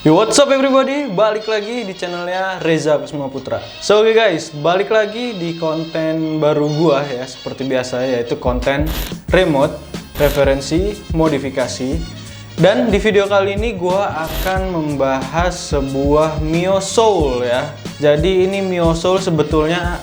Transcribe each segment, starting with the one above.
Yo, what's up everybody? Balik lagi di channelnya Reza Kusuma Putra. So, oke guys, balik lagi di konten baru gua ya, seperti biasa, yaitu konten remote, referensi, modifikasi. Dan di video kali ini gua akan membahas sebuah Mio Soul ya. Jadi ini Mio Soul sebetulnya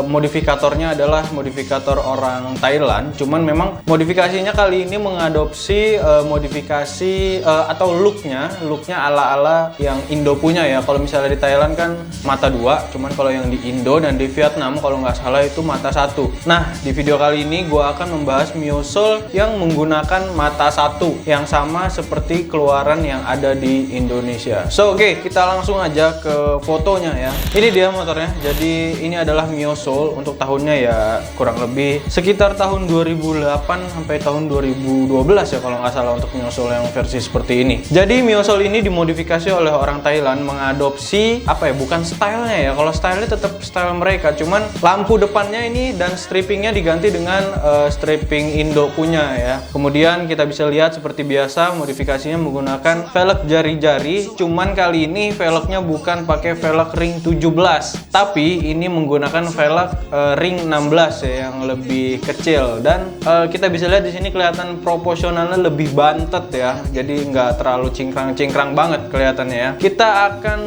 modifikatornya adalah modifikator orang Thailand. Cuman memang modifikasinya kali ini mengadopsi modifikasi atau looknya ala-ala yang Indo punya ya. Kalau misalnya di Thailand kan mata dua, cuman kalau yang di Indo dan di Vietnam kalau nggak salah itu mata satu. Nah, di video kali ini gua akan membahas Mio Soul yang menggunakan mata satu yang sama seperti keluaran yang ada di Indonesia. So, oke, kita langsung aja ke fotonya ya. Ini dia motornya. Jadi ini adalah Mio Soul untuk tahunnya ya kurang lebih sekitar tahun 2008 sampai tahun 2012 ya kalau nggak salah untuk Mio Soul yang versi seperti ini. Jadi Mio Soul ini dimodifikasi oleh orang Thailand mengadopsi apa ya, bukan stylenya ya. Kalau stylenya tetap style mereka, cuman lampu depannya ini dan strippingnya diganti dengan stripping Indo punya ya. Kemudian kita bisa lihat seperti biasa modifikasinya menggunakan velg jari-jari, cuman kali ini velgnya bukan pakai velg ring 17, tapi ini menggunakan velg ring 16 ya, yang lebih kecil. Dan kita bisa lihat di sini kelihatan proporsionalnya lebih bantet ya, jadi nggak terlalu cingkrang-cingkrang banget kelihatannya ya. Kita akan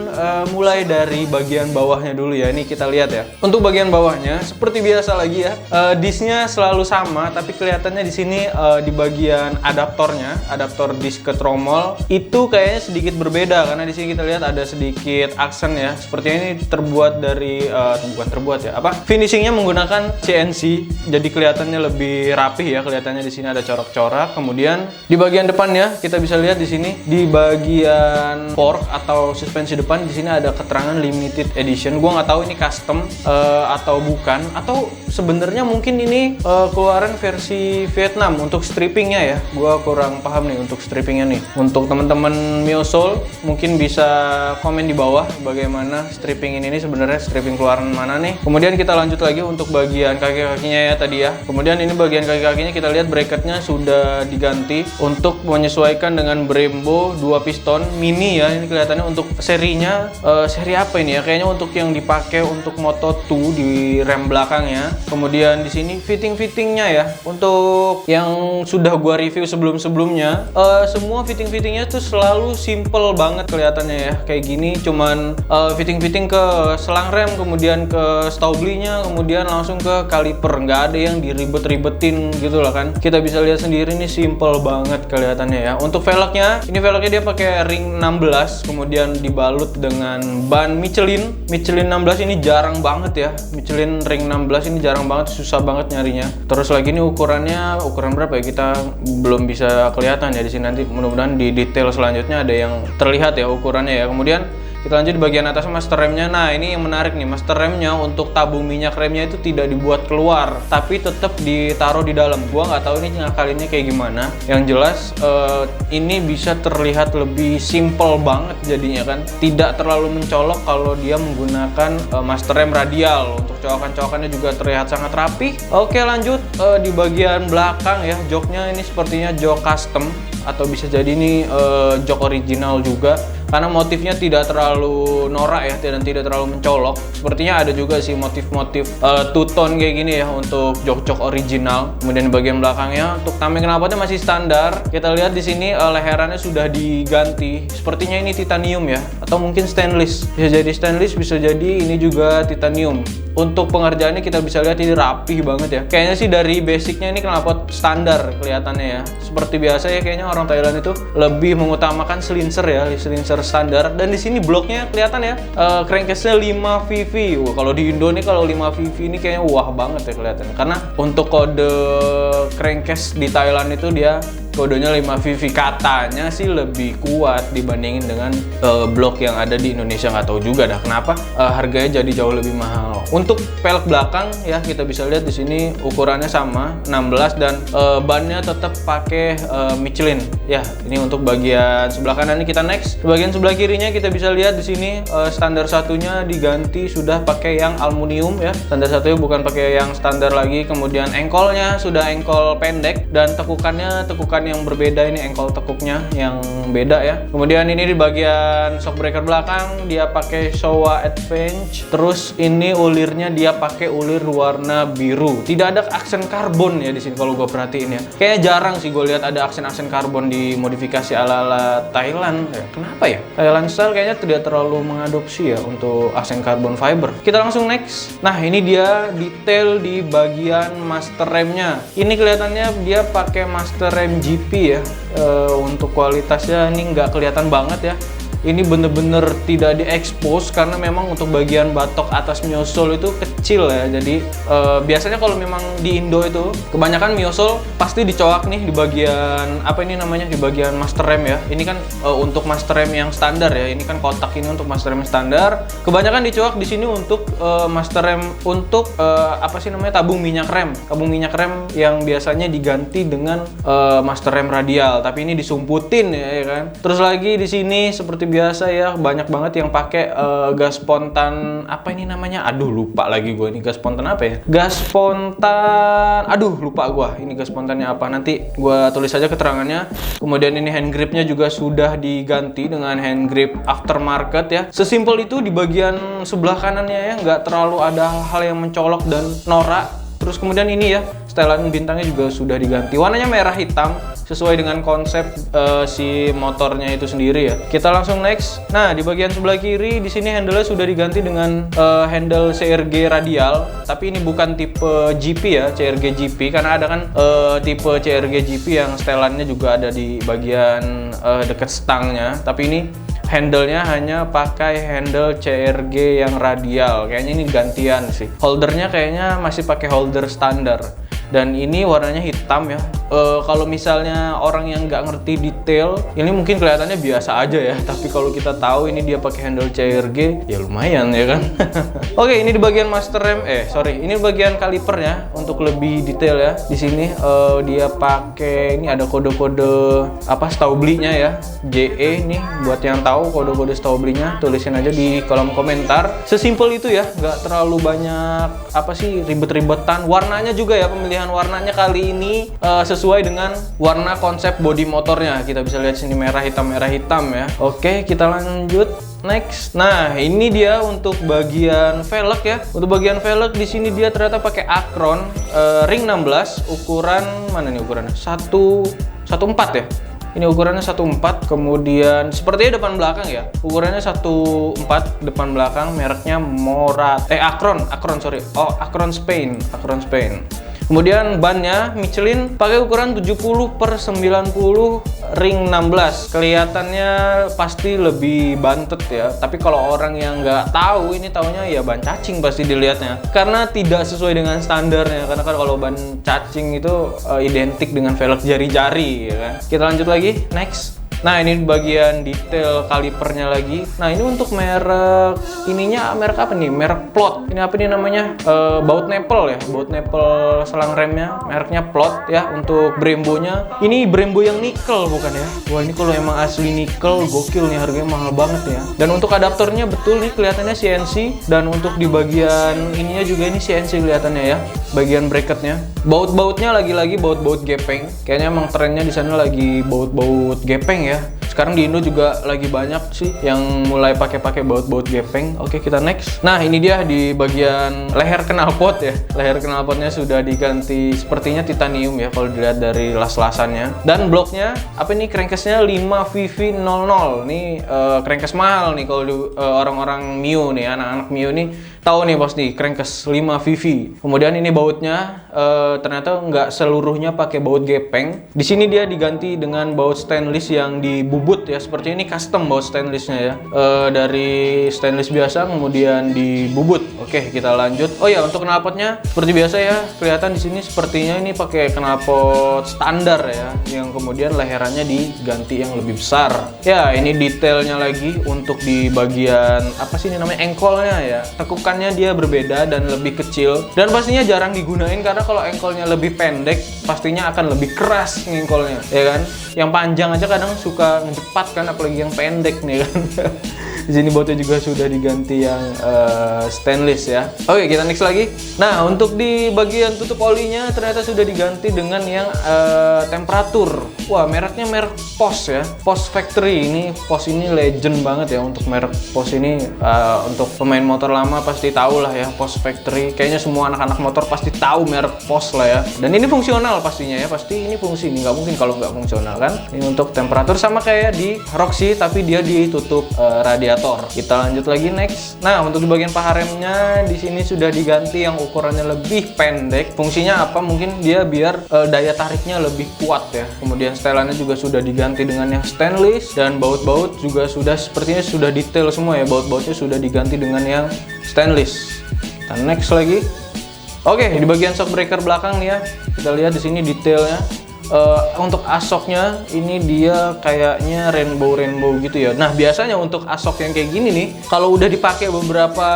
mulai dari bagian bawahnya dulu ya. Ini kita lihat ya. Untuk bagian bawahnya seperti biasa lagi ya, disnya selalu sama, tapi kelihatannya di sini di bagian adaptornya, adaptor disk ke tromol itu kayaknya sedikit berbeda karena di sini kita lihat ada sedikit aksen ya. Sepertinya ini terbuat dari bukan terbuat ya, finishingnya menggunakan CNC, jadi kelihatannya lebih rapih ya. Kelihatannya di sini ada corak-corak. Kemudian di bagian depannya kita bisa lihat di sini di bagian fork atau suspensi depan di sini ada keterangan limited edition. Gua nggak tahu ini custom atau bukan, atau sebenarnya mungkin ini keluaran versi Vietnam untuk strippingnya ya. Gua kurang paham nih untuk strippingnya nih. Untuk teman-teman Mio Soul mungkin bisa komen di bawah bagaimana stripping ini sebenarnya stripping keluaran mana nih. Kemudian kita lanjut lagi untuk bagian kaki-kakinya ya tadi ya. Kemudian ini bagian kaki-kakinya kita lihat bracketnya sudah diganti untuk menyesuaikan dengan Brembo 2 piston mini ya. Ini kelihatannya untuk serinya seri apa ini ya? Kayaknya untuk yang dipakai untuk Moto2 di rem belakangnya. Kemudian di sini fitting-fittingnya ya. Untuk yang sudah gua review sebelum-sebelumnya, semua fitting-fittingnya tuh selalu simple banget kelihatannya ya. Kayak gini, cuman fitting-fitting ke selang rem, kemudian ke staublinya, kemudian langsung ke kaliper. Nggak ada yang diribet-ribetin gitu lah kan. Kita bisa lihat sendiri nih simple banget kelihatannya ya. Untuk velgnya, ini velgnya dia pakai ring 16, kemudian dibalut dengan ban Michelin. Michelin 16 ini jarang banget ya. Michelin ring 16 ini jarang banget, susah banget nyarinya. Terus lagi ini ukurannya, ukuran berapa ya? Kita belum bisa kelihatan ya di sini. Nanti mudah-mudahan di detail selanjutnya ada yang terlihat ya ukurannya ya. Kemudian kita lanjut di bagian atas master remnya. Nah, ini yang menarik nih, master remnya untuk tabung minyak remnya itu tidak dibuat keluar, tapi tetap ditaruh di dalam. Gua nggak tahu ini ngakalinnya kayak gimana. Yang jelas ini bisa terlihat lebih simple banget jadinya kan, tidak terlalu mencolok kalau dia menggunakan master rem radial. Untuk cowokan-cowokannya juga terlihat sangat rapi. Oke, lanjut di bagian belakang ya, joknya ini sepertinya jok custom atau bisa jadi ini jok original juga, karena motifnya tidak terlalu norak ya, dan tidak terlalu mencolok. Sepertinya ada juga sih motif-motif two-tone kayak gini ya untuk jok-jok original. Kemudian di bagian belakangnya untuk tameng knalpotnya masih standar. Kita lihat di sini leherannya sudah diganti. Sepertinya ini titanium ya, atau mungkin stainless. Bisa jadi stainless, bisa jadi ini juga titanium. Untuk pengerjaannya kita bisa lihat ini rapih banget ya. Kayaknya sih dari basicnya ini knalpot standar kelihatannya ya. Seperti biasa ya, kayaknya orang Thailand itu lebih mengutamakan silinser ya, silinser standar. Dan di sini bloknya kelihatan ya, crankcase-nya 5 VV. Wah, kalau di Indo nih kalau 5 VV ini kayaknya wah banget ya kelihatannya. Karena untuk kode crankcase di Thailand itu dia kodenya 5 VV, katanya sih lebih kuat dibandingin dengan blok yang ada di Indonesia. Nggak tahu juga dah kenapa harganya jadi jauh lebih mahal. Untuk pelek belakang ya, kita bisa lihat di sini ukurannya sama 16 dan bannya tetap pakai Michelin ya. Ini untuk bagian sebelah kanan. Ini kita next. Bagian sebelah kirinya kita bisa lihat di sini standar satunya diganti sudah pakai yang aluminium ya. Standar satunya bukan pakai yang standar lagi. Kemudian engkolnya sudah engkol pendek dan tekukannya yang berbeda, ini engkol tekuknya yang beda ya. Kemudian ini di bagian shock breaker belakang dia pakai Showa Advance. Terus ini ulirnya dia pakai ulir warna biru. Tidak ada aksen karbon ya di sini kalau gue perhatiin ya. Kayaknya jarang sih gue lihat ada aksen-aksen karbon di modifikasi ala-ala Thailand. Ya, kenapa ya? Thailand style kayaknya tidak terlalu mengadopsi ya untuk aksen karbon fiber. Kita langsung next. Nah, ini dia detail di bagian master remnya. Ini kelihatannya dia pakai master rem GP ya. Untuk kualitasnya ini nggak kelihatan banget ya. Ini bener-bener tidak diekspos karena memang untuk bagian batok atas miosol itu kecil ya. Jadi biasanya kalau memang di Indo itu kebanyakan miosol pasti dicoak nih di bagian apa ini namanya, di bagian master rem ya. Ini kan untuk master rem yang standar ya. Ini kan kotak ini untuk master rem standar. Kebanyakan dicoak di sini untuk master rem untuk apa sih namanya, tabung minyak rem. Tabung minyak rem yang biasanya diganti dengan master rem radial, tapi ini disumputin ya kan. Terus lagi di sini seperti biasa ya, banyak banget yang pakai gas spontan apa ini namanya, aduh lupa lagi gue, ini gas spontan apa ya, gas spontan, aduh lupa gue ini gas spontannya apa, nanti gue tulis aja keterangannya. Kemudian ini hand gripnya juga sudah diganti dengan hand grip aftermarket ya. Sesimpel itu di bagian sebelah kanannya ya, nggak terlalu ada hal yang mencolok dan norak. Terus kemudian ini ya, setelan bintangnya juga sudah diganti, warnanya merah hitam sesuai dengan konsep si motornya itu sendiri ya. Kita langsung next. Nah, di bagian sebelah kiri di sini handle-nya sudah diganti dengan handle CRG radial, tapi ini bukan tipe GP ya, CRG GP, karena ada kan tipe CRG GP yang setelannya juga ada di bagian dekat stangnya, tapi ini handle-nya hanya pakai handle CRG yang radial. Kayaknya ini gantian sih. Holdernya kayaknya masih pakai holder standar. Dan ini warnanya hitam ya. Kalau misalnya orang yang nggak ngerti detail, ini mungkin kelihatannya biasa aja ya. Tapi kalau kita tahu ini dia pakai handle CRG, ya lumayan ya kan. Oke, ini di bagian master rem, ini bagian kalipernya untuk lebih detail ya. Di sini dia pakai, ini ada kode-kode apa Staublinya ya, JE nih. Buat yang tahu kode-kode Staublinya, tulisin aja di kolom komentar. Sesimpel itu ya, nggak terlalu banyak apa sih ribet-ribetan. Warnanya juga ya, pemilihan warnanya kali ini sesuai dengan warna konsep bodi motornya. Kita bisa lihat sini merah hitam ya. Oke, kita lanjut next. Nah, ini dia untuk bagian velg ya. Untuk bagian velg di sini dia ternyata pakai Acron ring 16, ukuran mana nih ukurannya? 114 ya. Ini ukurannya 14, kemudian sepertinya depan belakang ya. Ukurannya 14 depan belakang, mereknya Acron Spain. Kemudian bannya Michelin pakai ukuran 70/90 ring 16. Kelihatannya pasti lebih bantet ya. Tapi kalau orang yang nggak tahu, ini taunya ya ban cacing pasti dilihatnya. Karena tidak sesuai dengan standarnya. Karena kan kalau ban cacing itu identik dengan velg jari-jari ya kan. Kita lanjut lagi, next. Nah, ini bagian detail kalipernya lagi. Nah, ini untuk merek ininya, merek apa nih? Merek Plot. Ini apa nih namanya? Baut Nepal ya. Baut Nepal selang remnya, mereknya Plot ya. Untuk Brembo-nya, ini Brembo yang nikel bukan ya? Wah, ini kalau emang asli nikel, gokil nih, harganya mahal banget ya. Dan untuk adaptornya betul nih kelihatannya CNC, dan untuk di bagian ininya juga ini CNC kelihatannya ya. Bagian bracketnya. Baut-bautnya lagi-lagi baut-baut gepeng. Kayaknya emang trennya di sana lagi baut-baut gepeng ya. Sekarang di Indo juga lagi banyak sih yang mulai pakai baut-baut gepeng. Oke, kita next. Nah, ini dia di bagian leher knalpot ya. Leher knalpotnya sudah diganti sepertinya titanium ya kalau dilihat dari las-lasannya. Dan bloknya apa nih, crankcase-nya 5VV00. Ini crankcase mahal nih kalau orang-orang Mio nih, anak-anak Mio nih tahu nih pasti crankcase 5VV. Kemudian ini bautnya ternyata nggak seluruhnya pakai baut gepeng. Di sini dia diganti dengan baut stainless yang dibubut ya. Seperti ini custom baut stainlessnya ya. Dari stainless biasa kemudian dibubut. Oke, kita lanjut. Oh ya, untuk knalpotnya seperti biasa ya. Kelihatan di sini sepertinya ini pakai knalpot standar ya, yang kemudian leherannya diganti yang lebih besar. Ya, ini detailnya lagi untuk di bagian apa sih ini namanya, engkolnya ya. Tekukannya dia berbeda dan lebih kecil, dan pastinya jarang digunain karena kalau engkolnya lebih pendek pastinya akan lebih keras engkolnya ya kan. Yang panjang aja kadang suka ngecepat kan, apalagi yang pendek nih kan. Di sini bautnya juga sudah diganti yang stainless ya. Oke, kita next lagi. Nah, untuk di bagian tutup olinya ternyata sudah diganti dengan yang temperatur wah mereknya merek POS ya, POS Factory. Ini POS ini legend banget ya untuk merek POS ini. Untuk pemain motor lama pasti tahu lah ya POS Factory. Kayaknya semua anak-anak motor pasti tahu merek POS lah ya. Dan ini fungsional pastinya ya, pasti ini fungsi, ini nggak mungkin kalau nggak fungsional kan. Ini untuk temperatur sama kayak di Roxy, tapi dia ditutup radiator. Kita lanjut lagi next. Nah, untuk di bagian paha remnya di sini sudah diganti yang ukurannya lebih pendek. Fungsinya apa? Mungkin dia biar daya tariknya lebih kuat ya. Kemudian setelannya juga sudah diganti dengan yang stainless, dan baut-baut juga sudah sepertinya sudah detail semua ya. Baut-bautnya sudah diganti dengan yang stainless. Kita next lagi. Oke, di bagian shock breaker belakang nih ya, kita lihat di sini detailnya. Untuk asoknya ini dia kayaknya rainbow gitu ya. Nah, biasanya untuk asok yang kayak gini nih, kalau udah dipakai beberapa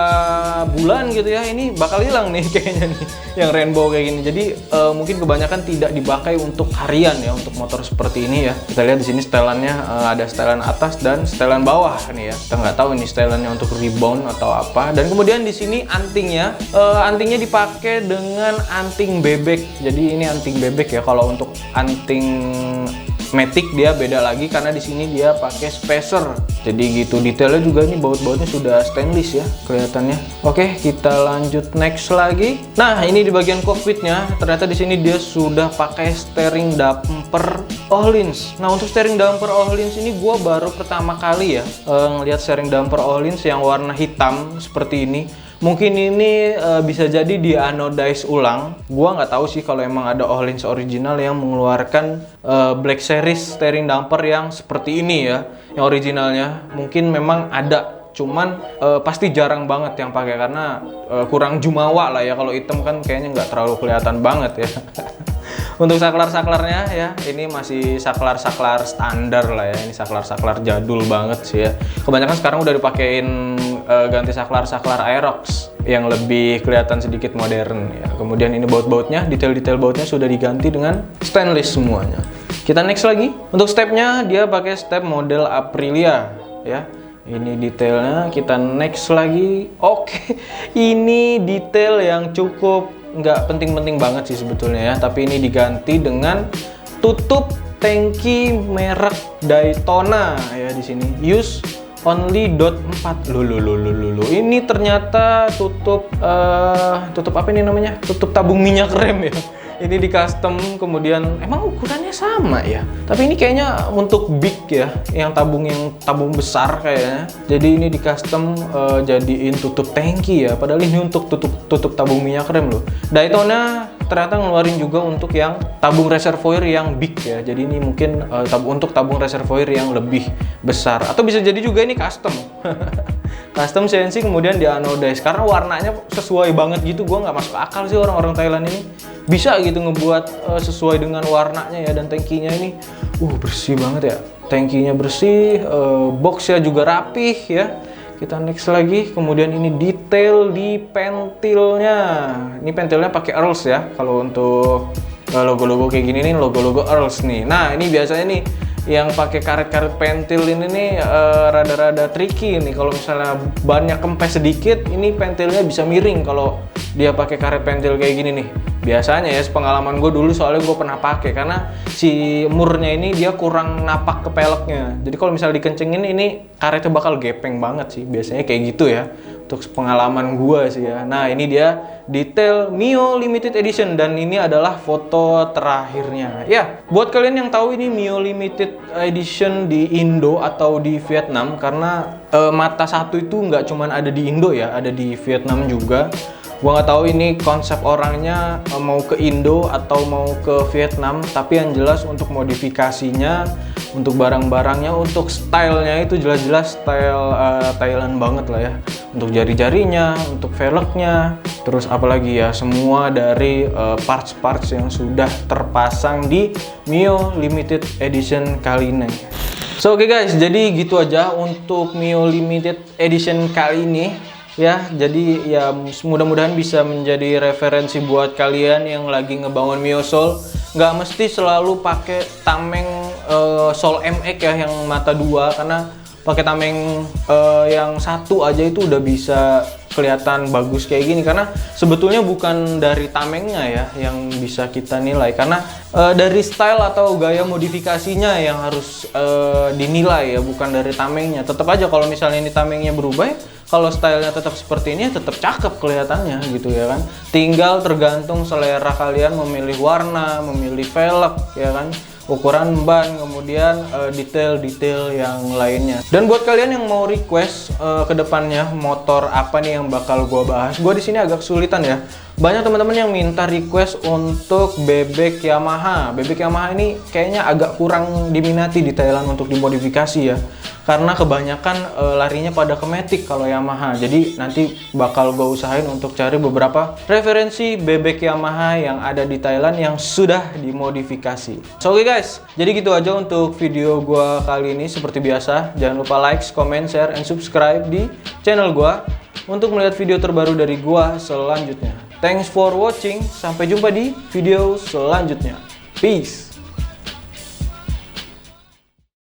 bulan gitu ya, ini bakal hilang nih kayaknya nih yang rainbow kayak gini. Jadi mungkin kebanyakan tidak dipakai untuk harian ya, untuk motor seperti ini ya. Kita lihat di sini setelannya, ada setelan atas dan setelan bawah nih ya. Kita nggak tahu ini setelannya untuk rebound atau apa. Dan kemudian di sini antingnya, antingnya dipakai dengan anting bebek. Jadi ini anting bebek ya. Kalau untuk anting matic dia beda lagi karena di sini dia pakai spacer. Jadi gitu, detailnya juga ini baut-bautnya sudah stainless ya kelihatannya. Oke, kita lanjut next lagi. Nah, ini di bagian cockpitnya ternyata di sini dia sudah pakai steering damper Öhlins. Nah, untuk steering damper Öhlins ini gua baru pertama kali ya ngelihat steering damper Öhlins yang warna hitam seperti ini. Mungkin ini bisa jadi di anodize ulang. Gua nggak tahu sih kalau emang ada Öhlins original yang mengeluarkan Black Series steering damper yang seperti ini ya, yang originalnya. Mungkin memang ada, cuman pasti jarang banget yang pakai karena kurang jumawa lah ya. Kalau hitam kan kayaknya nggak terlalu kelihatan banget ya. Untuk saklar-saklarnya ya, ini masih saklar-saklar standar lah ya. Ini saklar-saklar jadul banget sih ya. Kebanyakan sekarang udah dipakein ganti saklar-saklar Aerox yang lebih kelihatan sedikit modern ya. Kemudian ini baut-bautnya, detail-detail bautnya sudah diganti dengan stainless semuanya. Kita next lagi. Untuk stepnya dia pakai step model Aprilia ya. Ini detailnya. Kita next lagi. Oke, ini detail yang cukup nggak penting-penting banget sih sebetulnya ya, tapi ini diganti dengan tutup tangki merek Daytona ya. Di sini use only .4. Loh. Ini ternyata tutup apa ini namanya? Tutup tabung minyak rem ya. Ini di custom, kemudian emang ukurannya sama ya. Tapi ini kayaknya untuk big ya, yang tabung besar kayaknya. Jadi ini di custom jadiin tutup tangki ya. Padahal ini untuk tutup tabung minyak rem loh. Daytona ternyata ngeluarin juga untuk yang tabung reservoir yang big ya. Jadi ini mungkin untuk tabung reservoir yang lebih besar. Atau bisa jadi juga ini custom. Custom CNC kemudian di anodize karena warnanya sesuai banget gitu. Gua nggak masuk akal sih orang-orang Thailand ini bisa gitu ngebuat sesuai dengan warnanya ya. Dan tangkinya ini bersih banget ya, tangkinya bersih, boxnya juga rapih ya. Kita next lagi. Kemudian ini detail di pentilnya. Ini pentilnya pakai Earls ya. Kalau untuk logo-logo kayak gini nih, logo-logo Earls nih. Nah, ini biasanya nih yang pakai karet-karet pentil ini nih rada-rada tricky nih. Kalau misalnya bannya kempes sedikit, ini pentilnya bisa miring kalau dia pakai karet pentil kayak gini nih. Biasanya ya, pengalaman gue dulu soalnya gue pernah pakai karena si murnya ini dia kurang napak ke peleknya. Jadi kalau misalnya dikencengin ini karetnya bakal gepeng banget sih. Biasanya kayak gitu ya. Untuk pengalaman gue sih ya. Nah, ini dia detail Mio Limited Edition dan ini adalah foto terakhirnya. Ya, buat kalian yang tahu ini Mio Limited Edition di Indo atau di Vietnam, karena mata satu itu nggak cuman ada di Indo ya, ada di Vietnam juga. Gua nggak tahu ini konsep orangnya mau ke Indo atau mau ke Vietnam, tapi yang jelas untuk modifikasinya, untuk barang-barangnya, untuk stylenya itu jelas-jelas style Thailand banget lah ya. Untuk jari-jarinya, untuk velgnya, terus apalagi ya, semua dari parts-parts yang sudah terpasang di Mio Limited Edition kali ini. So oke guys, jadi gitu aja untuk Mio Limited Edition kali ini. Ya, jadi ya mudah-mudahan bisa menjadi referensi buat kalian yang lagi ngebangun Mio Soul. Nggak mesti selalu pakai tameng Soul MX ya yang mata 2, karena pakai tameng yang satu aja itu udah bisa kelihatan bagus kayak gini, karena sebetulnya bukan dari tamengnya ya yang bisa kita nilai, karena dari style atau gaya modifikasinya yang harus dinilai ya, bukan dari tamengnya. Tetap aja kalau misalnya ini tamengnya berubah ya, kalau stylenya tetap seperti ini tetap cakep kelihatannya gitu ya kan. Tinggal tergantung selera kalian memilih warna, memilih velg ya kan, ukuran ban, kemudian detail-detail yang lainnya. Dan buat kalian yang mau request ke depannya motor apa nih yang bakal gua bahas, gua di sini agak kesulitan ya. Banyak teman-teman yang minta request untuk bebek Yamaha. Bebek Yamaha ini kayaknya agak kurang diminati di Thailand untuk dimodifikasi ya, karena kebanyakan larinya pada ke Matic kalau Yamaha. Jadi nanti bakal gue usahain untuk cari beberapa referensi bebek Yamaha yang ada di Thailand yang sudah dimodifikasi. So oke guys, jadi gitu aja untuk video gue kali ini. Seperti biasa, jangan lupa like, comment, share, and subscribe di channel gue untuk melihat video terbaru dari gue selanjutnya. Thanks for watching, sampai jumpa di video selanjutnya. Peace.